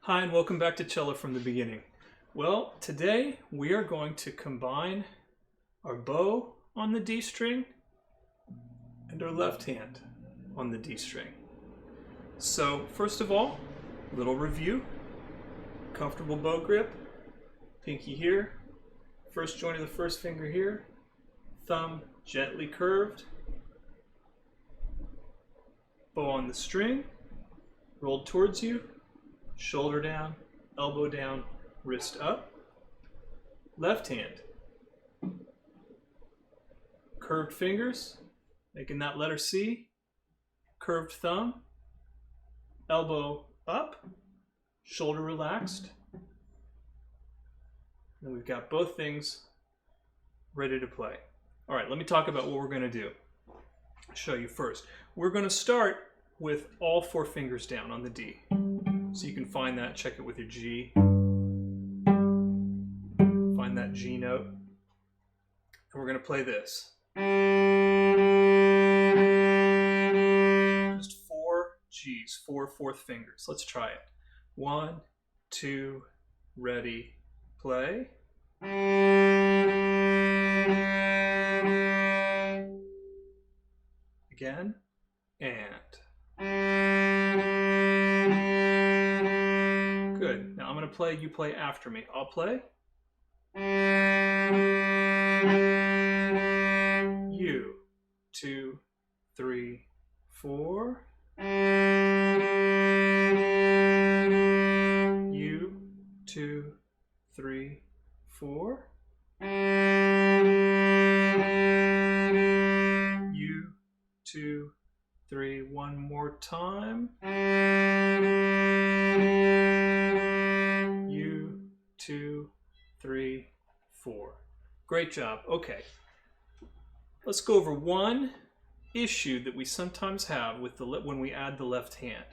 Hi and welcome back to Cello from the Beginning. Well, today we are going to combine our bow on the D string and our left hand on the D string. So first of all, a little review. Comfortable bow grip, pinky here, first joint of the first finger here, thumb gently curved, bow on the string, rolled towards you, shoulder down, elbow down, wrist up. Left hand. Curved fingers, making that letter C. Curved thumb, elbow up, shoulder relaxed. And we've got both things ready to play. All right, let me talk about what we're going to do. I'll show you first. We're going to start with all four fingers down on the D. So you can find that, check it with your G. Find that G note. And we're going to play this. Just four Gs, four fourth fingers. Let's try it. 1, 2, ready, play. Again, and. Good. Now I'm going to play, you play after me. I'll play. U, 2, 3, 4. U, 2, 3, 4. U, 2, 3. One more time. U, 2, 3, 4. Great job. Okay. Let's go over one issue that we sometimes have with when we add the left hand.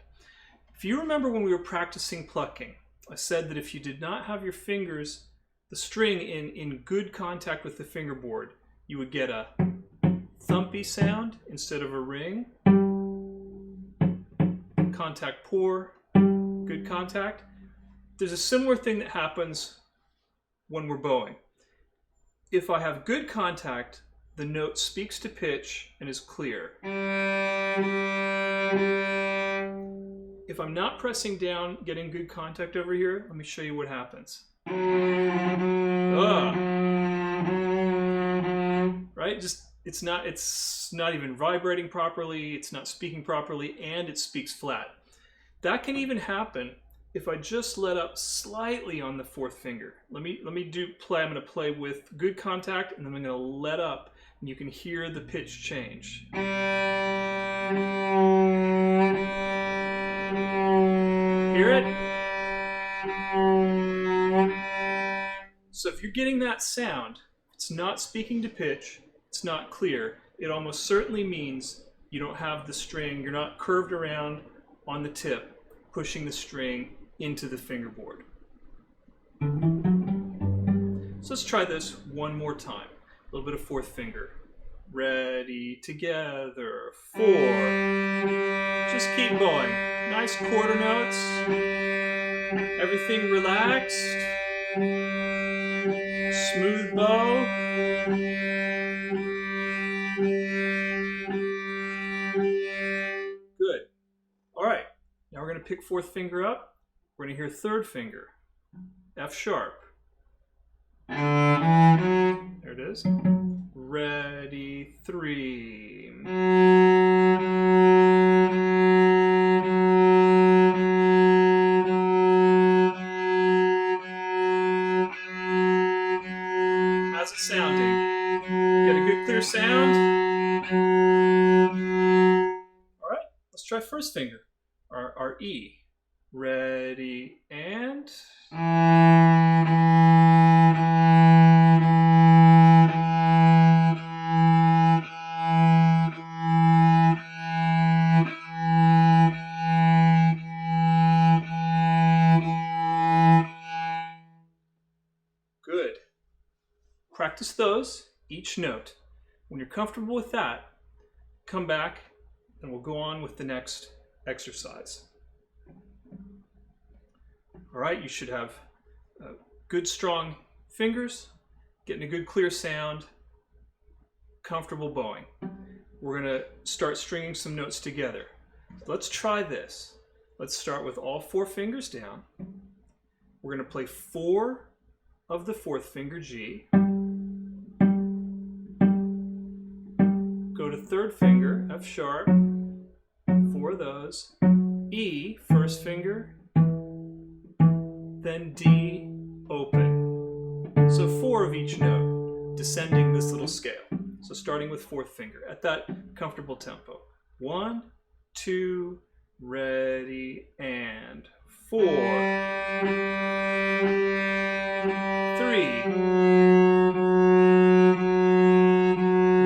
If you remember when we were practicing plucking, I said that if you did not have your fingers, the string in good contact with the fingerboard, you would get a thumpy sound instead of a ring. Contact poor, good contact. There's a similar thing that happens when we're bowing. If I have good contact, the note speaks to pitch and is clear. If I'm not pressing down, getting good contact over here, let me show you what happens. Right? It's not even vibrating properly, it's not speaking properly, and it speaks flat. That can even happen if I just let up slightly on the fourth finger. Let me play. I'm going to play with good contact, and then I'm going to let up, and you can hear the pitch change. Hear it? So if you're getting that sound, it's not speaking to pitch, it's not clear, it almost certainly means you don't have the string, you're not curved around on the tip, pushing the string into the fingerboard. So let's try this one more time. A little bit of fourth finger. Ready, together, 4. Just keep going. Nice quarter notes. Everything relaxed. Smooth bow. Good. All right. Now we're going to pick fourth finger up. We're going to hear third finger. F sharp. There it is. Ready, 3. How's it sounding? Get a good clear sound? All right, let's try first finger. Our E. Ready, and... Good. Practice those, each note. When you're comfortable with that, come back and we'll go on with the next exercise. All right, you should have good strong fingers, getting a good clear sound, comfortable bowing. We're going to start stringing some notes together. Let's try this. Let's start with all 4 fingers down. We're going to play 4 of the 4th finger G. Go to 3rd finger, F sharp, 4 of those. E, 1st finger, then D, open. So 4 of each note, descending this little scale. So starting with 4th finger at that comfortable tempo. 1, 2, ready, and 4, 3,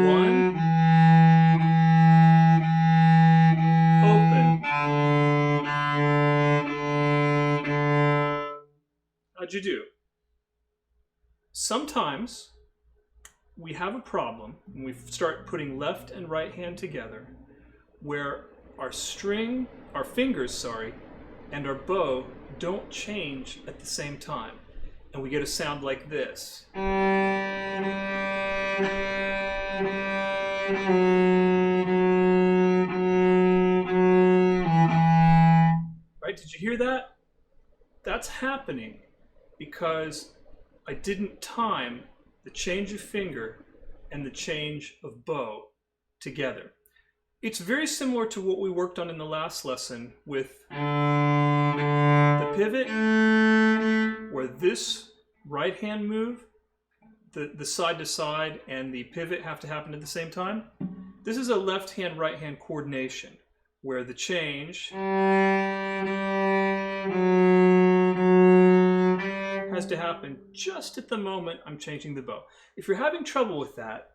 1, open. How'd you do? Sometimes we have a problem when we start putting left and right hand together where our fingers, and our bow don't change at the same time. And we get a sound like this. Right, did you hear that? That's happening because I didn't time the change of finger and the change of bow together. It's very similar to what we worked on in the last lesson with the pivot, where this right hand move, the side to side and the pivot have to happen at the same time. This is a left hand, right hand coordination where the change has to happen just at the moment I'm changing the bow. If you're having trouble with that,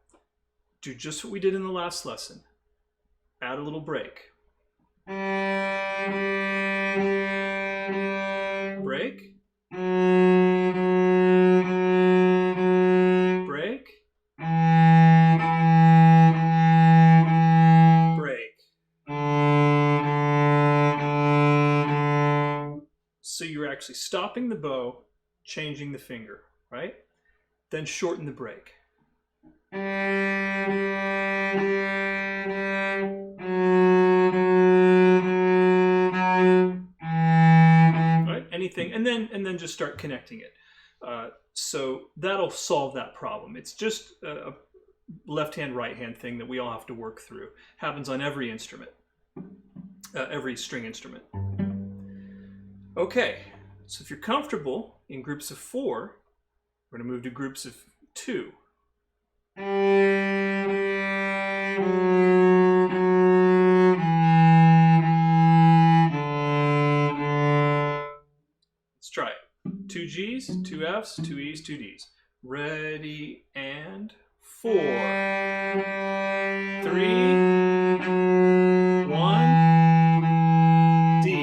do just what we did in the last lesson. Add a little break. Break. Break. Break. So you're actually stopping the bow, changing the finger, right? Then shorten the break. Right? Anything, and then just start connecting it. So that'll solve that problem. It's just a left hand, right hand thing that we all have to work through. Happens on every instrument, every string instrument. Okay, so if you're comfortable in groups of 4, we're going to move to groups of 2. Let's try it. 2 G's, 2 F's, 2 E's, 2 D's. Ready, and 4, 3, 1, D.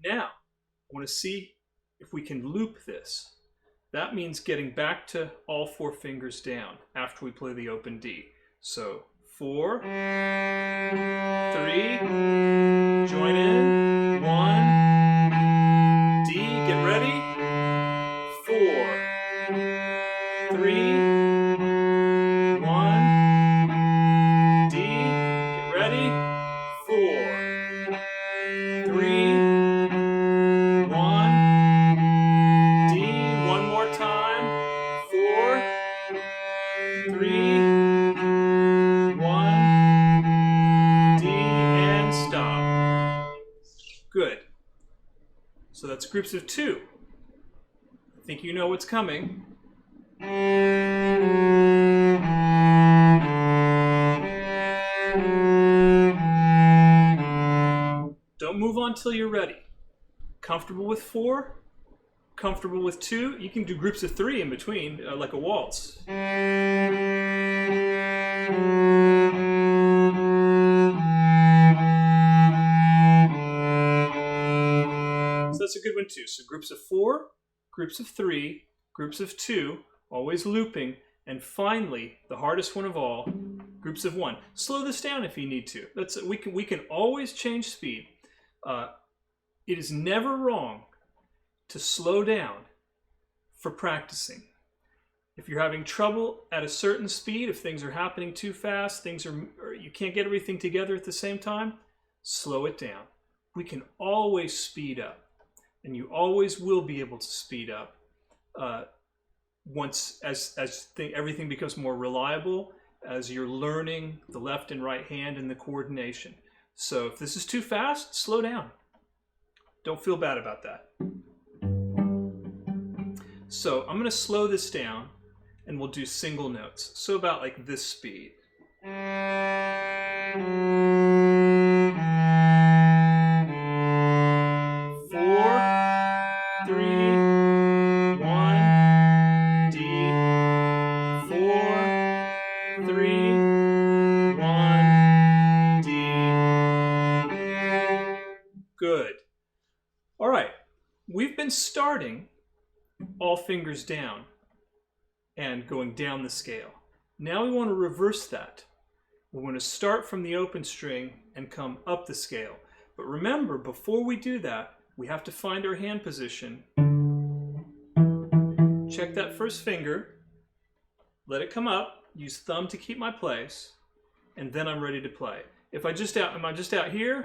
Now, I want to see if we can loop this. That means getting back to all 4 fingers down after we play the open D. So 4, 3, join in, 1, D, get ready, 4, 3, 1, D, get ready, 4, 3, 1, D, one more time, 4, 3, 1, D, and stop. Good. So that's groups of 2. I think you know what's coming. Don't move on till you're ready. Comfortable with 4? Comfortable with 2? You can do groups of 3 in between, like a waltz. So that's a good one too. So groups of 4, groups of 3, groups of 2, always looping, and finally, the hardest one of all, groups of 1. Slow this down if you need to. We can always change speed. It is never wrong to slow down for practicing. If you're having trouble at a certain speed, if things are happening too fast, or you can't get everything together at the same time, slow it down. We can always speed up, and you always will be able to speed up once everything becomes more reliable, as you're learning the left and right hand and the coordination. So if this is too fast, slow down. Don't feel bad about that. So I'm going to slow this down, and we'll do single notes. So about like this speed. 1, D. Good. All right. We've been starting all fingers down and going down the scale. Now we want to reverse that. We want to start from the open string and come up the scale. But remember, before we do that, we have to find our hand position. Check that first finger. Let it come up. Use thumb to keep my place. And then I'm ready to play. If I just am I just out here?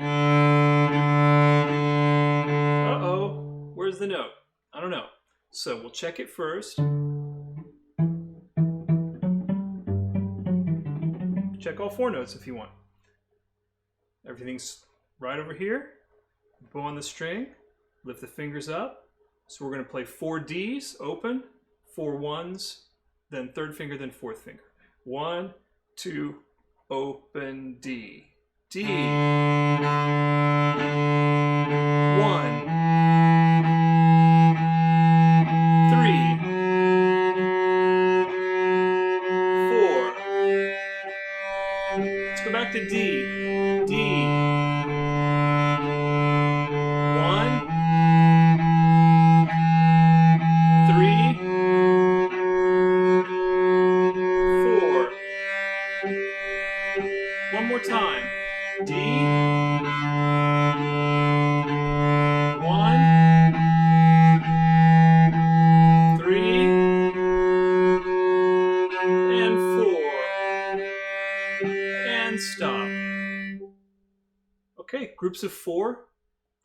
Uh-oh, where's the note? I don't know. So we'll check it first. Check all 4 notes if you want. Everything's right over here. Bow on the string. Lift the fingers up. So we're going to play 4 Ds, open, 4 1s, then 3rd finger, then 4th finger. 1, 2, open, D. D. 1. 3. 4. Let's go back to D. D. 1. 3. 4. One more time. D. 1. 3. And 4. And stop. Okay, groups of 4,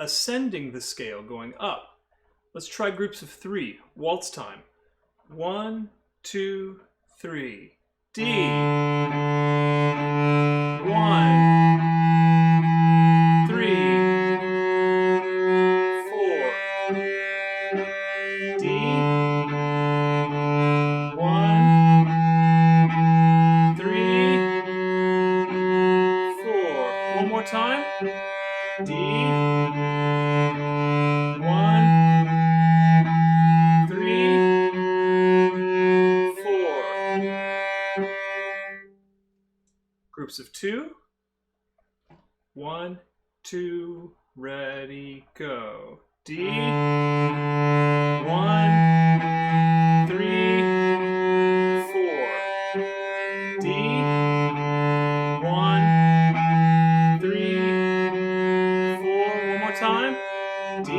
ascending the scale, going up. Let's try groups of 3, waltz time. 1, 2, 3. D. 1. 3. 4. D. 1. 3. 4. One more time. D. 1. 3. 4. Groups of 2. 1, 2, ready, go. D. 1, 3, 4. D. 1, 3, 4. One more time. D.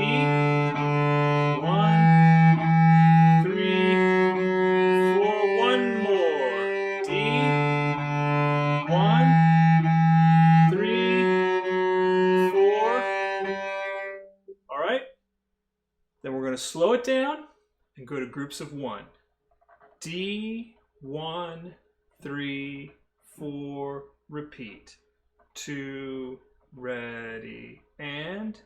1, 3, 4. One more. D. 1, 3, 4. All right. Then we're going to slow it down and go to groups of 1. D, 1, 3, 4, repeat. 2, ready, and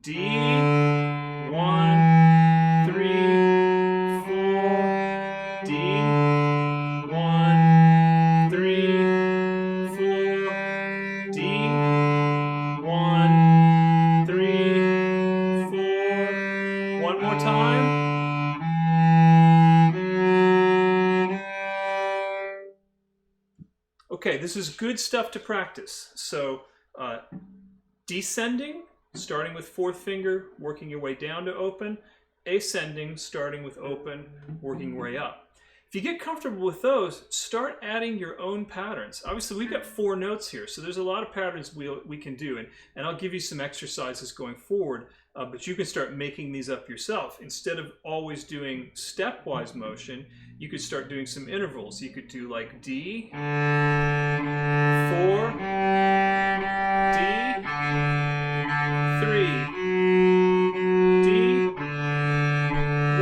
D, 1, 3, 4, D, 1, 3, 4, D, 1, 3, 4. One more time. Okay, this is good stuff to practice. So descending, starting with 4th finger, working your way down to open. Ascending, starting with open, working your way up. If you get comfortable with those, start adding your own patterns. Obviously, we've got 4 notes here, so there's a lot of patterns we can do, and I'll give you some exercises going forward, but you can start making these up yourself. Instead of always doing stepwise motion, you could start doing some intervals. You could do like D, 4, D, 3, D,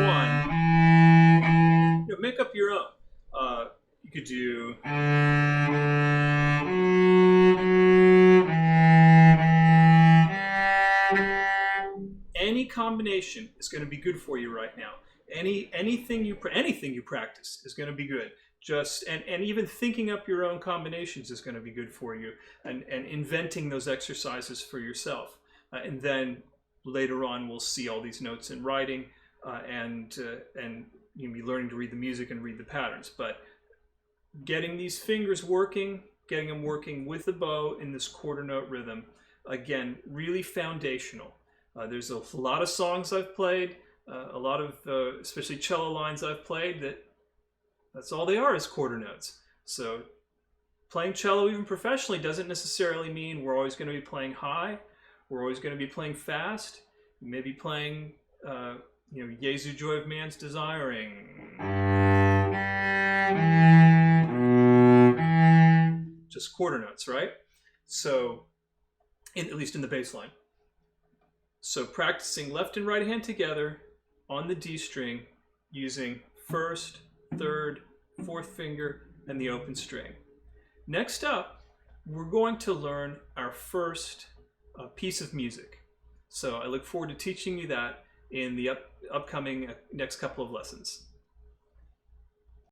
1. Make up your own. You could do any combination is going to be good for you right now. Anything you practice is going to be good. Just and even thinking up your own combinations is going to be good for you, and inventing those exercises for yourself. And then later on, we'll see all these notes in writing, and you'll be learning to read the music and read the patterns. But getting these fingers working, getting them working with the bow in this quarter note rhythm, again, really foundational. There's a lot of songs I've played, a lot of, especially cello lines I've played, that's all they are is quarter notes. So playing cello even professionally doesn't necessarily mean we're always going to be playing high, we're always going to be playing fast, maybe playing Jesu joy of man's desiring. Just quarter notes, right? So, at least in the bass line. So practicing left and right hand together on the D string using first, third, fourth finger, and the open string. Next up, we're going to learn our first piece of music. So I look forward to teaching you that in the upcoming next couple of lessons.